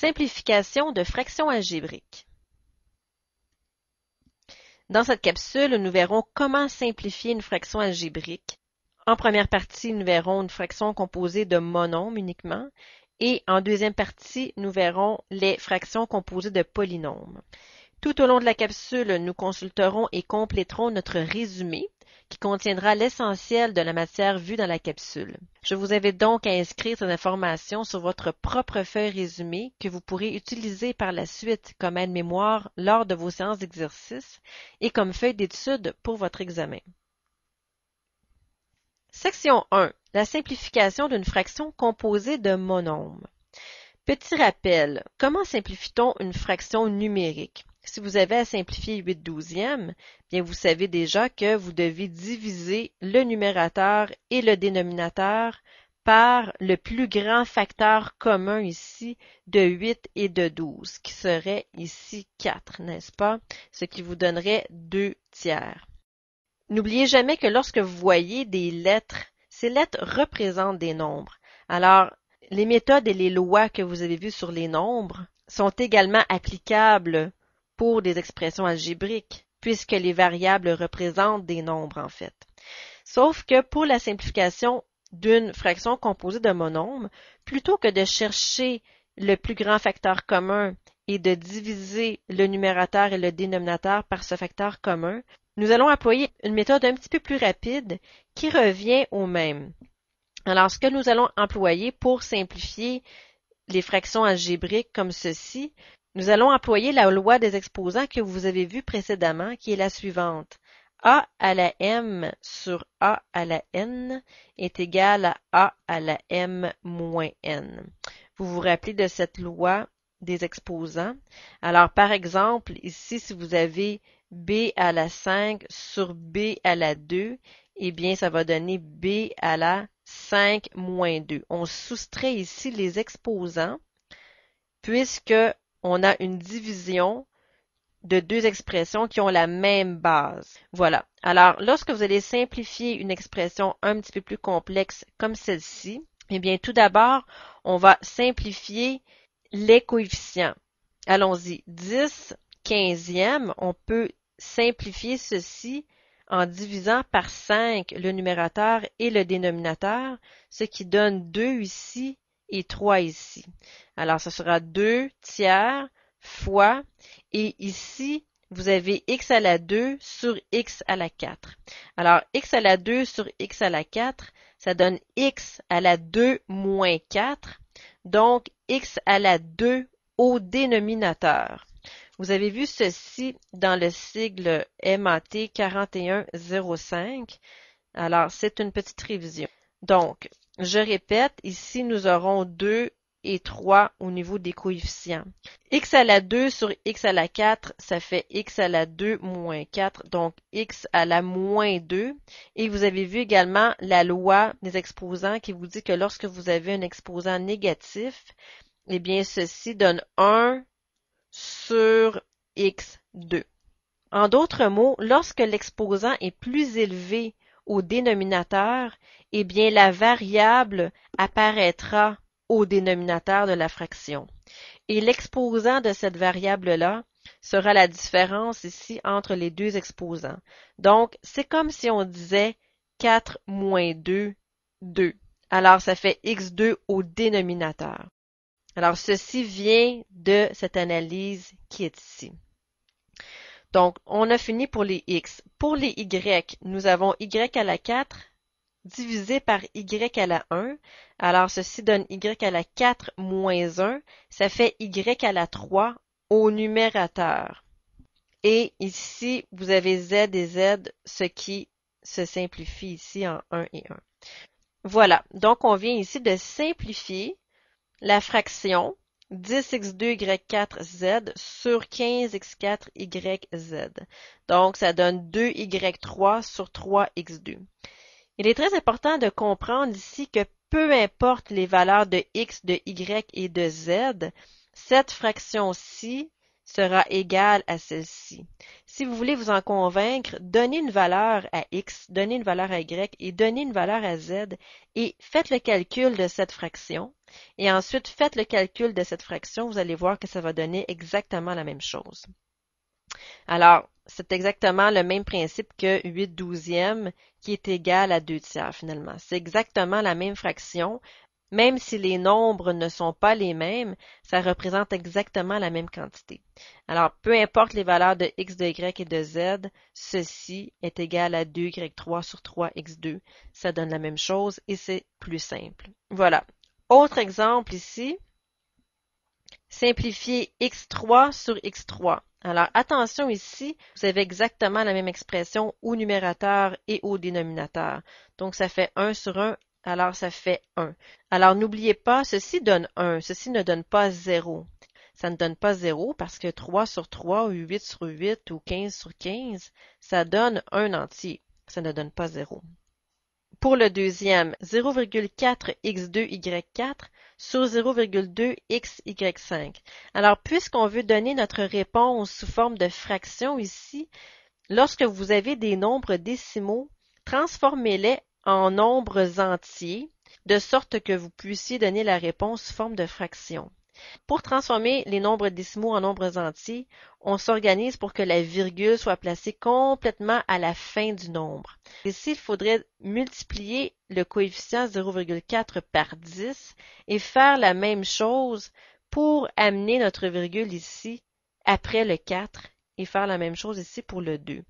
Simplification de fractions algébriques. Dans cette capsule, nous verrons comment simplifier une fraction algébrique. En première partie, nous verrons une fraction composée de monombres uniquement, et en deuxième partie, nous verrons les fractions composées de polynômes. Tout au long de la capsule, nous consulterons et compléterons notre résumé qui contiendra l'essentiel de la matière vue dans la capsule. Je vous invite donc à inscrire ces informations sur votre propre feuille résumée que vous pourrez utiliser par la suite comme aide-mémoire lors de vos séances d'exercice et comme feuille d'étude pour votre examen. Section 1. La simplification d'une fraction composée de monombres. Petit rappel, comment simplifie-t-on une fraction numérique? Si vous avez à simplifier 8/12e, bien vous savez déjà que vous devez diviser le numérateur et le dénominateur par le plus grand facteur commun ici de 8 et de 12, qui serait ici 4, n'est-ce pas? Ce qui vous donnerait 2/3. N'oubliez jamais que lorsque vous voyez des lettres, ces lettres représentent des nombres. Alors, les méthodes et les lois que vous avez vues sur les nombres sont également applicables pour des expressions algébriques, puisque les variables représentent des nombres en fait. Sauf que pour la simplification d'une fraction composée de monombres, plutôt que de chercher le plus grand facteur commun et de diviser le numérateur et le dénominateur par ce facteur commun, nous allons employer une méthode un petit peu plus rapide qui revient au même. Alors, ce que nous allons employer pour simplifier les fractions algébriques comme ceci, nous allons employer la loi des exposants que vous avez vue précédemment, qui est la suivante. A à la m sur A à la n est égal à A à la m moins n. Vous vous rappelez de cette loi des exposants? Alors, par exemple, ici, si vous avez B à la 5 sur B à la 2, eh bien, ça va donner B à la 5 moins 2. On soustrait ici les exposants puisque on a une division de deux expressions qui ont la même base. Voilà. Alors, lorsque vous allez simplifier une expression un petit peu plus complexe comme celle-ci, eh bien, tout d'abord, on va simplifier les coefficients. Allons-y. 10 15e, on peut simplifier ceci en divisant par 5 le numérateur et le dénominateur, ce qui donne 2 ici et 3 ici. Alors, ce sera 2/3 fois, et ici, vous avez x à la 2 sur x à la 4. Alors, x à la 2 sur x à la 4, ça donne x à la 2 moins 4, donc x à la 2 au dénominateur. Vous avez vu ceci dans le sigle MAT 4105. Alors, c'est une petite révision. Donc, je répète, ici, nous aurons 2 et 3 au niveau des coefficients. X à la 2 sur x à la 4, ça fait x à la 2 moins 4, donc x à la moins 2. Et vous avez vu également la loi des exposants qui vous dit que lorsque vous avez un exposant négatif, eh bien, ceci donne 1 sur x2. En d'autres mots, lorsque l'exposant est plus élevé au dénominateur, eh bien la variable apparaîtra au dénominateur de la fraction. Et l'exposant de cette variable-là sera la différence ici entre les deux exposants. Donc, c'est comme si on disait 4 moins 2, 2. Alors, ça fait x2 au dénominateur. Alors, ceci vient de cette analyse qui est ici. Donc, on a fini pour les x. Pour les y, nous avons y à la 4 divisé par y à la 1. Alors, ceci donne y à la 4 moins 1. Ça fait y à la 3 au numérateur. Et ici, vous avez z et z, ce qui se simplifie ici en 1 et 1. Voilà. Donc, on vient ici de simplifier la fraction 10x2y4z sur 15x4yz. Donc, ça donne 2y3 sur 3x2. Il est très important de comprendre ici que peu importe les valeurs de x, de y et de z, cette fraction-ci sera égale à celle-ci. Si vous voulez vous en convaincre, donnez une valeur à x, donnez une valeur à y et donnez une valeur à z et faites le calcul de cette fraction. Et ensuite, faites le calcul de cette fraction, vous allez voir que ça va donner exactement la même chose. Alors, c'est exactement le même principe que 8 douzièmes qui est égal à 2 tiers finalement. C'est exactement la même fraction. Même si les nombres ne sont pas les mêmes, ça représente exactement la même quantité. Alors, peu importe les valeurs de x, de y et de z, ceci est égal à 2y3 sur 3x2. Ça donne la même chose et c'est plus simple. Voilà. Autre exemple ici. Simplifier x3 sur x3. Alors, attention ici, vous avez exactement la même expression au numérateur et au dénominateur. Donc, ça fait 1 sur 1, alors ça fait 1. Alors, n'oubliez pas, ceci donne 1, ceci ne donne pas 0. Ça ne donne pas 0 parce que 3 sur 3 ou 8 sur 8 ou 15 sur 15, ça donne un entier. Ça ne donne pas 0. Pour le deuxième, 0,4x2y4 sur 0,2xy5. Alors, puisqu'on veut donner notre réponse sous forme de fraction ici, lorsque vous avez des nombres décimaux, transformez-les en nombres entiers, de sorte que vous puissiez donner la réponse sous forme de fraction. Pour transformer les nombres décimaux en nombres entiers, on s'organise pour que la virgule soit placée complètement à la fin du nombre. Ici, il faudrait multiplier le coefficient 0,4 par 10 et faire la même chose pour amener notre virgule ici après le 4 et faire la même chose ici pour le 2.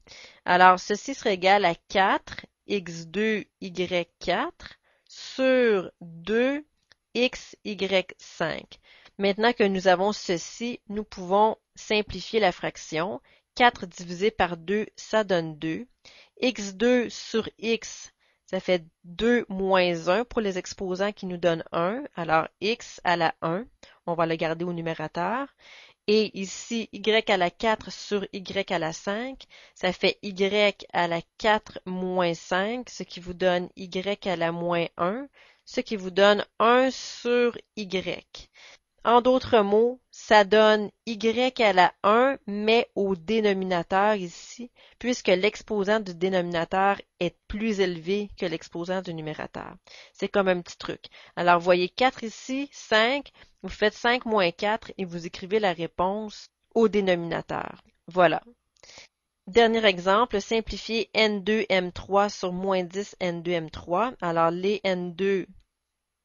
Alors, ceci serait égal à 4x2y4 sur 2xy5. Maintenant que nous avons ceci, nous pouvons simplifier la fraction. 4 divisé par 2, ça donne 2. x2 sur x, ça fait 2 moins 1 pour les exposants qui nous donnent 1. Alors, x à la 1, on va le garder au numérateur. Et ici, y à la 4 sur y à la 5, ça fait y à la 4 moins 5, ce qui vous donne y à la moins 1, ce qui vous donne 1 sur y. En d'autres mots, ça donne y à la 1, mais au dénominateur ici, puisque l'exposant du dénominateur est plus élevé que l'exposant du numérateur. C'est comme un petit truc. Alors, vous voyez 4 ici, 5, vous faites 5 moins 4 et vous écrivez la réponse au dénominateur. Voilà. Dernier exemple, simplifier N2M3 sur moins 10 N2M3. Alors, les N2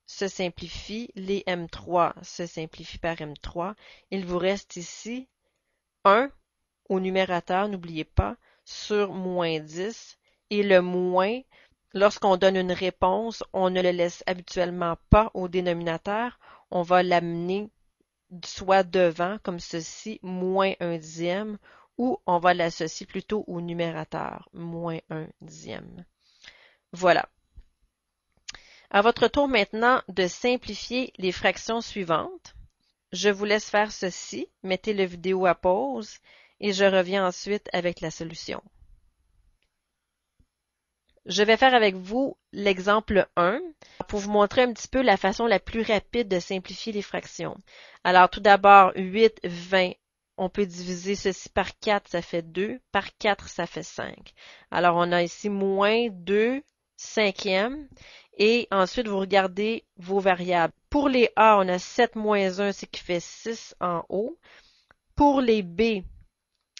se simplifie, les M3 se simplifient par M3. Il vous reste ici 1 au numérateur, n'oubliez pas, sur moins 10. Et le moins, lorsqu'on donne une réponse, on ne le laisse habituellement pas au dénominateur. On va l'amener soit devant, comme ceci, moins 1 dixième, ou on va l'associer plutôt au numérateur, moins 1 dixième. Voilà. À votre tour maintenant de simplifier les fractions suivantes. Je vous laisse faire ceci, mettez la vidéo à pause et je reviens ensuite avec la solution. Je vais faire avec vous l'exemple 1 pour vous montrer un petit peu la façon la plus rapide de simplifier les fractions. Alors tout d'abord, 8, 20, on peut diviser ceci par 4, ça fait 2, par 4, ça fait 5. Alors on a ici moins 2 cinquièmes. Et ensuite, vous regardez vos variables. Pour les A, on a 7 moins 1, ce qui fait 6 en haut. Pour les B,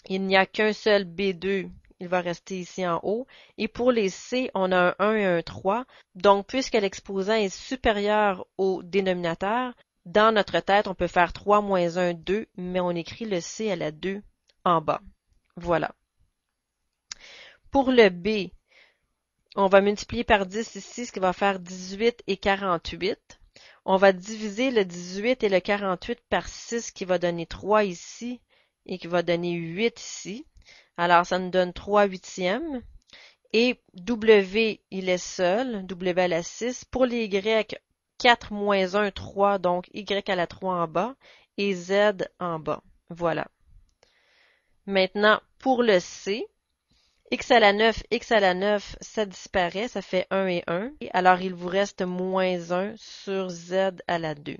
il n'y a qu'un seul B2, il va rester ici en haut. Et pour les C, on a un 1 et un 3. Donc, puisque l'exposant est supérieur au dénominateur, dans notre tête, on peut faire 3 moins 1, 2, mais on écrit le C à la 2 en bas. Voilà. Pour le B, on va multiplier par 10 ici, ce qui va faire 18 et 48. On va diviser le 18 et le 48 par 6, qui va donner 3 ici et qui va donner 8 ici. Alors, ça nous donne 3 huitièmes. Et W, il est seul, W à la 6. Pour les Y, 4 moins 1, 3, donc Y à la 3 en bas et Z en bas. Voilà. Maintenant, pour le C, x à la 9, x à la 9, ça disparaît, ça fait 1 et 1. Alors, il vous reste moins 1 sur z à la 2.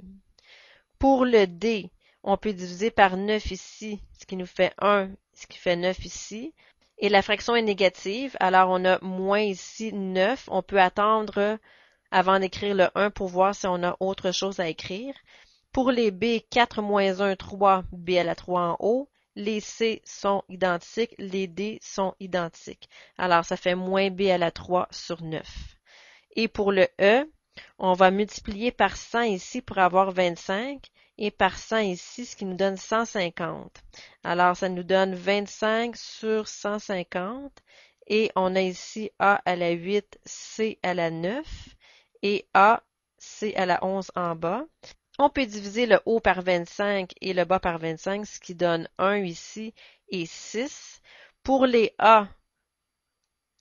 Pour le D, On peut diviser par 9 ici, ce qui nous fait 1, ce qui fait 9 ici. Et la fraction est négative, alors on a moins ici 9. On peut attendre avant d'écrire le 1 pour voir si on a autre chose à écrire. Pour les B, 4 moins 1, 3, B à la 3 en haut. Les C sont identiques, les D sont identiques. Alors, ça fait moins B à la 3 sur 9. Et pour le E, on va multiplier par 100 ici pour avoir 25 et par 100 ici, ce qui nous donne 150. Alors, ça nous donne 25 sur 150 et on a ici A à la 8, C à la 9 et A, C à la 11 en bas. On peut diviser le haut par 25 et le bas par 25, ce qui donne 1 ici et 6. Pour les A,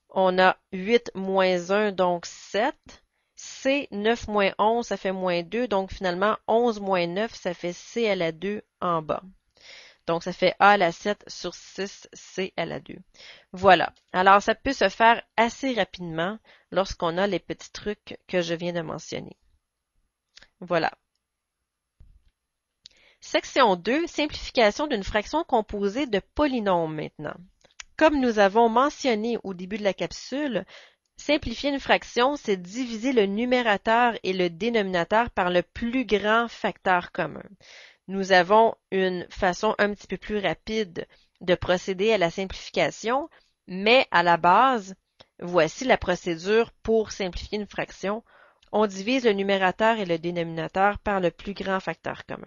on a 8 moins 1, donc 7. C, 9 moins 11, ça fait moins 2. Donc finalement, 11 moins 9, ça fait C à la 2 en bas. Donc ça fait A à la 7 sur 6, C à la 2. Voilà. Alors ça peut se faire assez rapidement lorsqu'on a les petits trucs que je viens de mentionner. Voilà. Section 2, simplification d'une fraction composée de polynômes maintenant. Comme nous avons mentionné au début de la capsule, simplifier une fraction, c'est diviser le numérateur et le dénominateur par le plus grand facteur commun. Nous avons une façon un petit peu plus rapide de procéder à la simplification, mais à la base, voici la procédure pour simplifier une fraction. On divise le numérateur et le dénominateur par le plus grand facteur commun.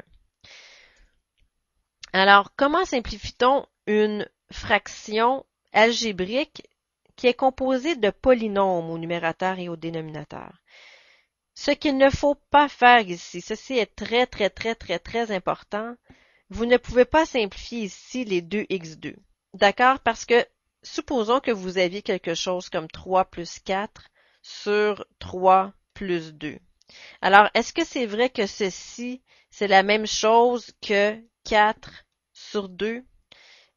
Alors, comment simplifie-t-on une fraction algébrique qui est composée de polynômes au numérateur et au dénominateur? Ce qu'il ne faut pas faire ici, ceci est très important, vous ne pouvez pas simplifier ici les 2x2. D'accord? Parce que supposons que vous aviez quelque chose comme 3 plus 4 sur 3 plus 2. Alors, est-ce que c'est vrai que ceci, c'est la même chose que 4 sur 2?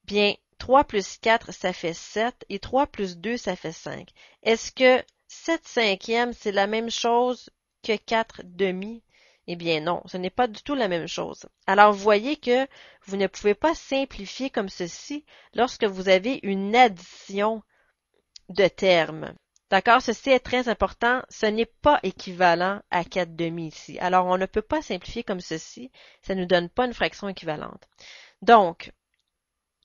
Bien, 3 plus 4, ça fait 7 et 3 plus 2, ça fait 5. Est-ce que 7 cinquièmes, c'est la même chose que 4 demi? Eh bien non, ce n'est pas du tout la même chose. Alors, vous voyez que vous ne pouvez pas simplifier comme ceci lorsque vous avez une addition de termes. D'accord? Ceci est très important. Ce n'est pas équivalent à 4 demi ici. Alors, on ne peut pas simplifier comme ceci. Ça ne nous donne pas une fraction équivalente. Donc,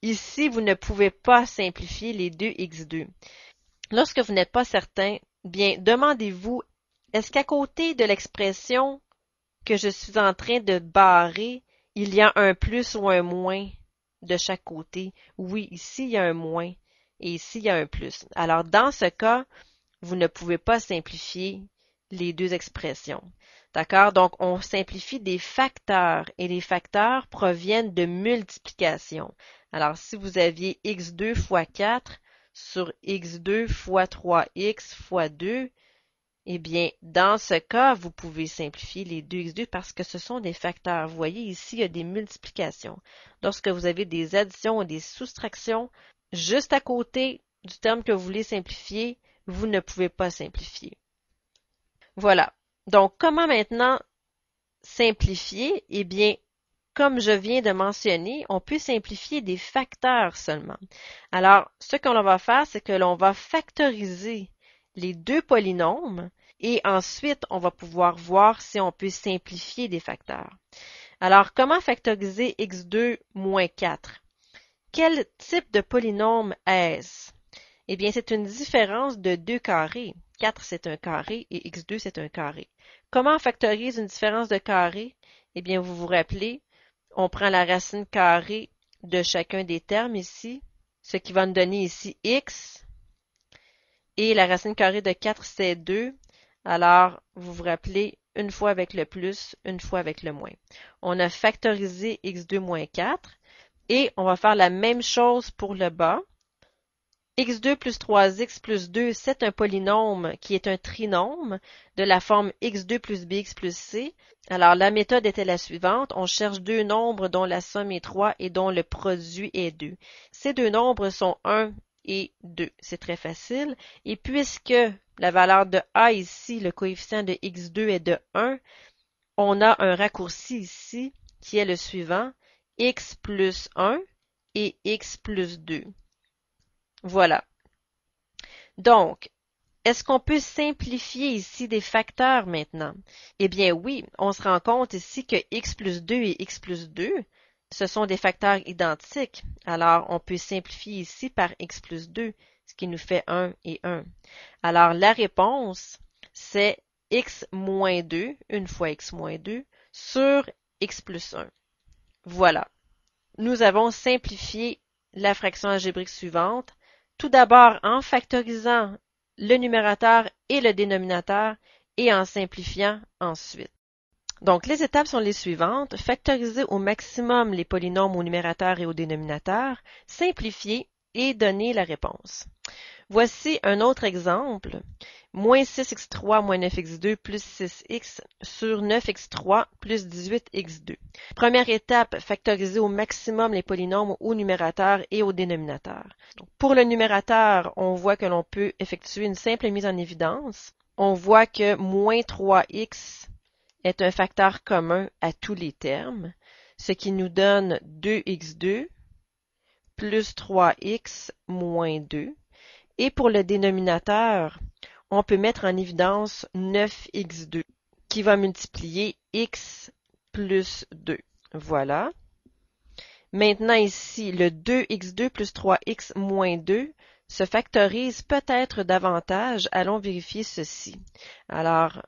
ici, vous ne pouvez pas simplifier les 2x2. Lorsque vous n'êtes pas certain, bien, demandez-vous, est-ce qu'à côté de l'expression que je suis en train de barrer, il y a un plus ou un moins de chaque côté? Oui, ici, il y a un moins et ici, il y a un plus. Alors, dans ce cas, vous ne pouvez pas simplifier les deux expressions. D'accord? Donc, on simplifie des facteurs et les facteurs proviennent de multiplication. Alors, si vous aviez x2 fois 4 sur x2 fois 3x fois 2, eh bien, dans ce cas, vous pouvez simplifier les 2x2 parce que ce sont des facteurs. Vous voyez, ici, il y a des multiplications. Lorsque vous avez des additions ou des soustractions, juste à côté du terme que vous voulez simplifier, vous ne pouvez pas simplifier. Voilà. Donc, comment maintenant simplifier? Eh bien, comme je viens de mentionner, on peut simplifier des facteurs seulement. Alors, ce qu'on va faire, c'est que l'on va factoriser les deux polynômes et ensuite, on va pouvoir voir si on peut simplifier des facteurs. Alors, comment factoriser x2 moins 4? Quel type de polynôme est-ce? Eh bien, c'est une différence de 2 carrés. 4, c'est un carré et x2, c'est un carré. Comment on factorise une différence de carré? Eh bien, vous vous rappelez, on prend la racine carrée de chacun des termes ici, ce qui va nous donner ici x, et la racine carrée de 4, c'est 2. Alors, vous vous rappelez, une fois avec le plus, une fois avec le moins. On a factorisé x2 moins 4, et on va faire la même chose pour le bas. x2 plus 3x plus 2, c'est un polynôme qui est un trinôme de la forme x2 plus bx plus c. Alors, la méthode était la suivante. On cherche deux nombres dont la somme est 3 et dont le produit est 2. Ces deux nombres sont 1 et 2. C'est très facile. Et puisque la valeur de a ici, le coefficient de x2 est de 1, on a un raccourci ici qui est le suivant, x plus 1 et x plus 2. Voilà. Donc, est-ce qu'on peut simplifier ici des facteurs maintenant? Eh bien oui, on se rend compte ici que x plus 2 et x plus 2, ce sont des facteurs identiques. Alors, on peut simplifier ici par x plus 2, ce qui nous fait 1 et 1. Alors, la réponse, c'est x moins 2, une fois x moins 2, sur x plus 1. Voilà. Nous avons simplifié la fraction algébrique suivante. Tout d'abord en factorisant le numérateur et le dénominateur et en simplifiant ensuite. Donc, les étapes sont les suivantes. Factoriser au maximum les polynômes au numérateur et au dénominateur, simplifier et donner la réponse. Voici un autre exemple. Moins 6x3 moins 9x2 plus 6x sur 9x3 plus 18x2. Première étape, factoriser au maximum les polynômes au numérateur et au dénominateur. Donc, pour le numérateur, on voit que l'on peut effectuer une simple mise en évidence. On voit que moins 3x est un facteur commun à tous les termes, ce qui nous donne 2x2 plus 3x moins 2. Et pour le dénominateur, on peut mettre en évidence 9x2 qui va multiplier x plus 2. Voilà. Maintenant ici, le 2x2 plus 3x moins 2 se factorise peut-être davantage. Allons vérifier ceci. Alors,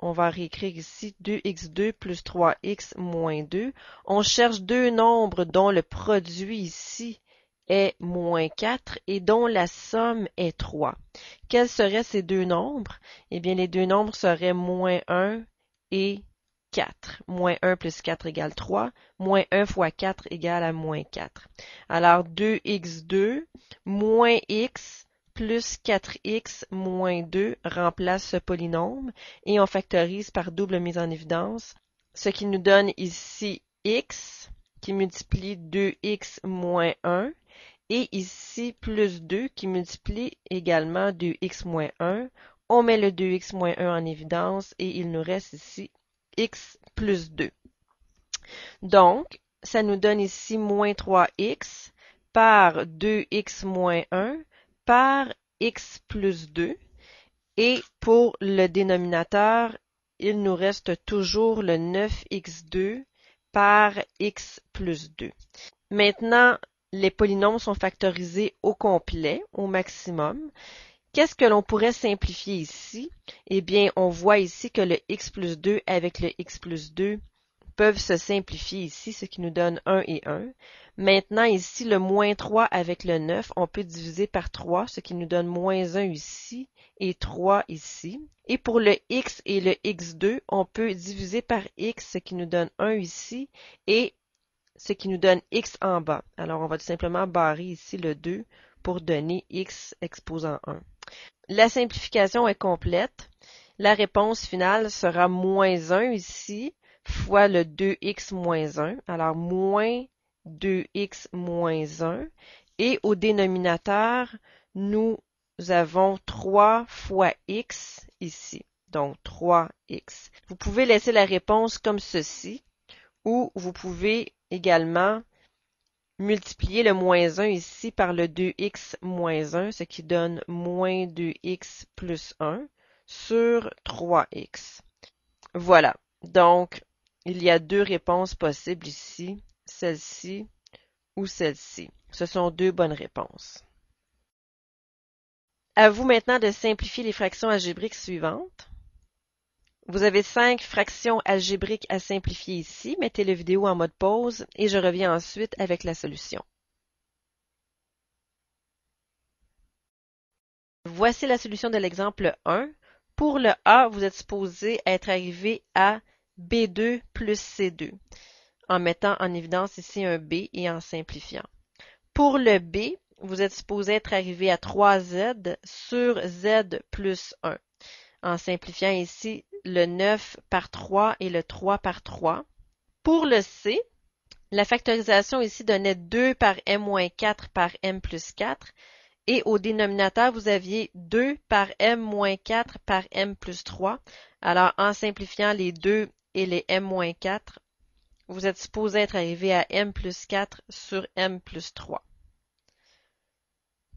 on va réécrire ici 2x2 plus 3x moins 2. On cherche deux nombres dont le produit ici est moins 4 et dont la somme est 3. Quels seraient ces deux nombres? Eh bien, les deux nombres seraient moins 1 et 4. Moins 1 plus 4 égale 3. Moins 1 fois 4 égale à moins 4. Alors, 2x2 moins x plus 4x moins 2 remplace ce polynôme et on factorise par double mise en évidence, ce qui nous donne ici x qui multiplie 2x moins 1 et ici plus 2 qui multiplie également 2x moins 1. On met le 2x moins 1 en évidence et il nous reste ici x plus 2. Donc, ça nous donne ici moins 3x par 2x moins 1 par x plus 2. Et pour le dénominateur, il nous reste toujours le 9x2 par x plus 2. Maintenant, les polynômes sont factorisés au complet, au maximum. Qu'est-ce que l'on pourrait simplifier ici? Eh bien, on voit ici que le x plus 2 avec le x plus 2 peuvent se simplifier ici, ce qui nous donne 1 et 1. Maintenant, ici, le moins 3 avec le 9, on peut diviser par 3, ce qui nous donne moins 1 ici et 3 ici. Et pour le x et le x2, on peut diviser par x, ce qui nous donne 1 ici et ce qui nous donne x en bas. Alors, on va tout simplement barrer ici le 2 pour donner x exposant 1. La simplification est complète. La réponse finale sera moins 1 ici, fois le 2x moins 1. Alors, moins 2x moins 1. Et au dénominateur, nous avons 3 fois x ici. Donc, 3x. Vous pouvez laisser la réponse comme ceci, ou vous pouvez également multiplier le moins 1 ici par le 2x moins 1, ce qui donne moins 2x plus 1 sur 3x. Voilà. Donc, il y a deux réponses possibles ici, celle-ci ou celle-ci. Ce sont deux bonnes réponses. À vous maintenant de simplifier les fractions algébriques suivantes. Vous avez 5 fractions algébriques à simplifier ici. Mettez la vidéo en mode pause et je reviens ensuite avec la solution. Voici la solution de l'exemple 1. Pour le A, vous êtes supposé être arrivé à B2 plus C2, en mettant en évidence ici un B et en simplifiant. Pour le B, vous êtes supposé être arrivé à 3Z sur Z plus 1, en simplifiant ici le 9 par 3 et le 3 par 3. Pour le C, la factorisation ici donnait 2 par m-4 par m plus 4. Et au dénominateur, vous aviez 2 par m-4 par m plus 3. Alors, en simplifiant les 2 et les m-4, vous êtes supposé être arrivé à m plus 4 sur m plus 3.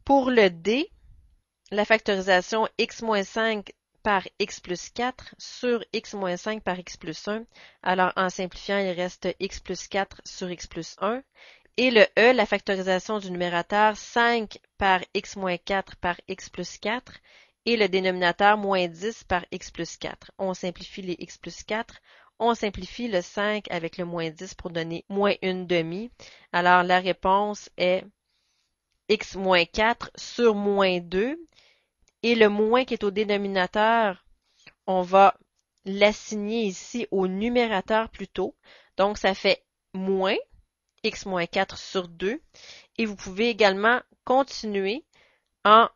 Pour le D, la factorisation x moins 5 par x plus 4 sur x moins 5 par x plus 1. Alors, en simplifiant, il reste x plus 4 sur x plus 1. Et le E, la factorisation du numérateur 5 par x moins 4 par x plus 4. Et le dénominateur moins 10 par x plus 4. On simplifie les x plus 4. On simplifie le 5 avec le moins 10 pour donner moins 1/2. Alors, la réponse est x moins 4 sur moins 2. Et le moins qui est au dénominateur, on va l'assigner ici au numérateur plutôt. Donc, ça fait moins x moins 4 sur 2. Et vous pouvez également continuer en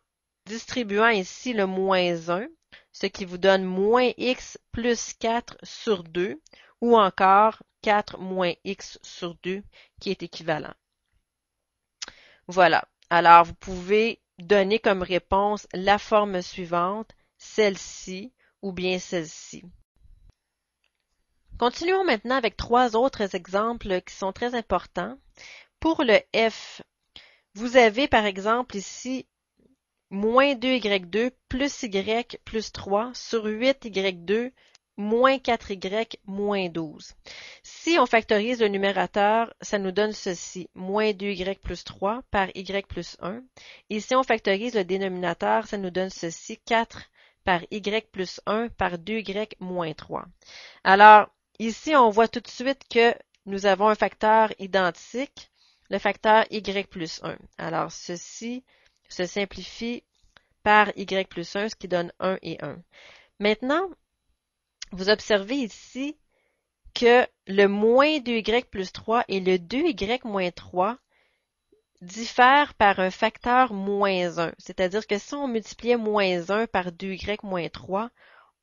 distribuant ici le moins 1, ce qui vous donne moins x plus 4 sur 2, ou encore 4 moins x sur 2, qui est équivalent. Voilà. Alors, vous pouvez donner comme réponse la forme suivante, celle-ci ou bien celle-ci. Continuons maintenant avec 3 autres exemples qui sont très importants. Pour le F, vous avez par exemple ici moins 2y2 plus y plus 3 sur 8y2 moins 4y moins 12. Si on factorise le numérateur, ça nous donne ceci, moins 2y plus 3 par y plus 1. Et si on factorise le dénominateur, ça nous donne ceci, 4 par y plus 1 par 2y moins 3. Alors, ici, on voit tout de suite que nous avons un facteur identique, le facteur y plus 1. Alors, ceci se simplifie par y plus 1, ce qui donne 1 et 1. Maintenant, vous observez ici que le moins 2y plus 3 et le 2y moins 3 diffèrent par un facteur moins 1. C'est-à-dire que si on multipliait moins 1 par 2y moins 3,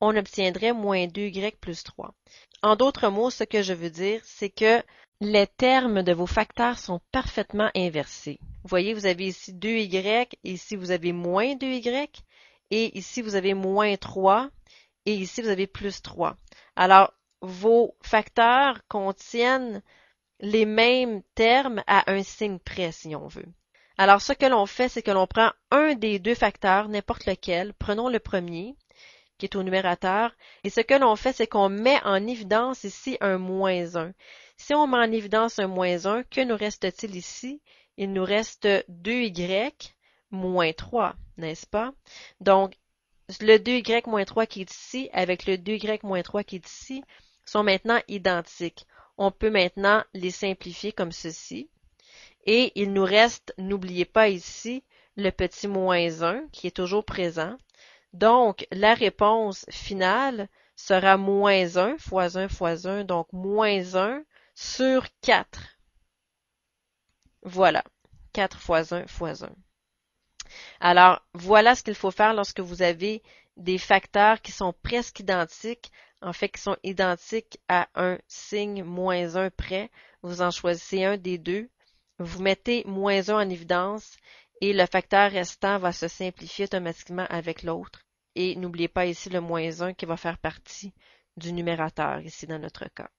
on obtiendrait moins 2y plus 3. En d'autres mots, ce que je veux dire, c'est que les termes de vos facteurs sont parfaitement inversés. Vous voyez, vous avez ici 2y, ici vous avez moins 2y, et ici vous avez moins 3, et ici vous avez plus 3. Alors, vos facteurs contiennent les mêmes termes à un signe près, si on veut. Alors, ce que l'on fait, c'est que l'on prend un des deux facteurs, n'importe lequel, prenons le premier, qui est au numérateur, et ce que l'on fait, c'est qu'on met en évidence ici un moins 1. Si on met en évidence un moins 1, que nous reste-t-il ici? Il nous reste 2y moins 3, n'est-ce pas? Donc, le 2y moins 3 qui est ici avec le 2y moins 3 qui est ici sont maintenant identiques. On peut maintenant les simplifier comme ceci. Et il nous reste, n'oubliez pas ici, le petit moins 1 qui est toujours présent. Donc, la réponse finale sera moins 1 fois 1 fois 1, donc moins 1 sur 4. Voilà, 4 fois 1 fois 1. Alors, voilà ce qu'il faut faire lorsque vous avez des facteurs qui sont presque identiques, en fait qui sont identiques à un signe moins 1 près. Vous en choisissez un des deux, vous mettez moins 1 en évidence et le facteur restant va se simplifier automatiquement avec l'autre. Et n'oubliez pas ici le moins 1 qui va faire partie du numérateur, ici dans notre cas.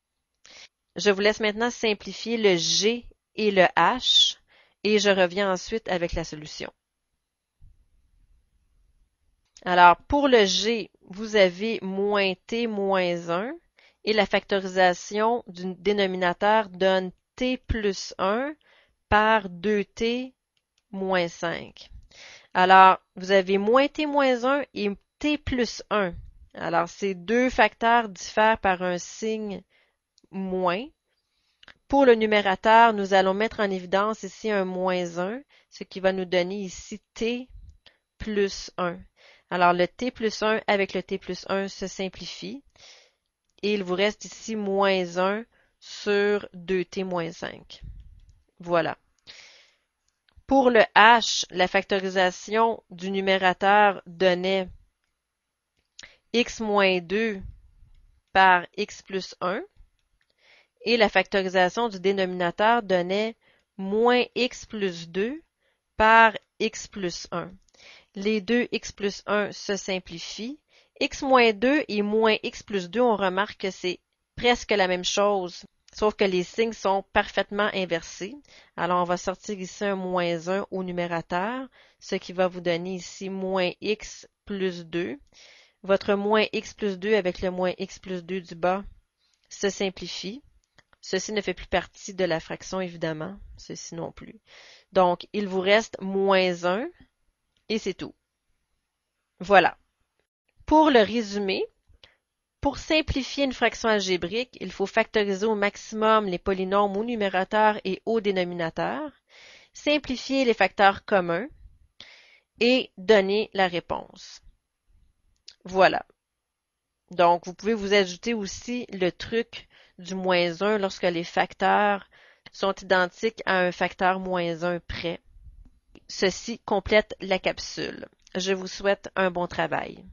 Je vous laisse maintenant simplifier le G et le H et je reviens ensuite avec la solution. Alors, pour le G, vous avez moins t moins 1 et la factorisation du dénominateur donne t plus 1 par 2t moins 5. Alors, vous avez moins t moins 1 et t plus 1. Alors, ces deux facteurs diffèrent par un signe moins. Pour le numérateur, nous allons mettre en évidence ici un moins 1, ce qui va nous donner ici t plus 1. Alors, le t plus 1 avec le t plus 1 se simplifie. Et il vous reste ici moins 1 sur 2t moins 5. Voilà. Pour le h, la factorisation du numérateur donnait x moins 2 par x plus 1. Et la factorisation du dénominateur donnait moins x plus 2 par x plus 1. Les deux x plus 1 se simplifient. X moins 2 et moins x plus 2, on remarque que c'est presque la même chose. sauf que les signes sont parfaitement inversés. Alors, on va sortir ici un moins 1 au numérateur, ce qui va vous donner ici moins x plus 2. Votre moins x plus 2 avec le moins x plus 2 du bas se simplifie. Ceci ne fait plus partie de la fraction, évidemment. Ceci non plus. Donc, il vous reste moins 1 et c'est tout. Voilà. Pour le résumé, pour simplifier une fraction algébrique, il faut factoriser au maximum les polynômes au numérateur et au dénominateur, simplifier les facteurs communs et donner la réponse. Voilà. Donc, vous pouvez vous ajouter aussi le truc du moins 1 lorsque les facteurs sont identiques à un facteur moins 1 près. Ceci complète la capsule. Je vous souhaite un bon travail.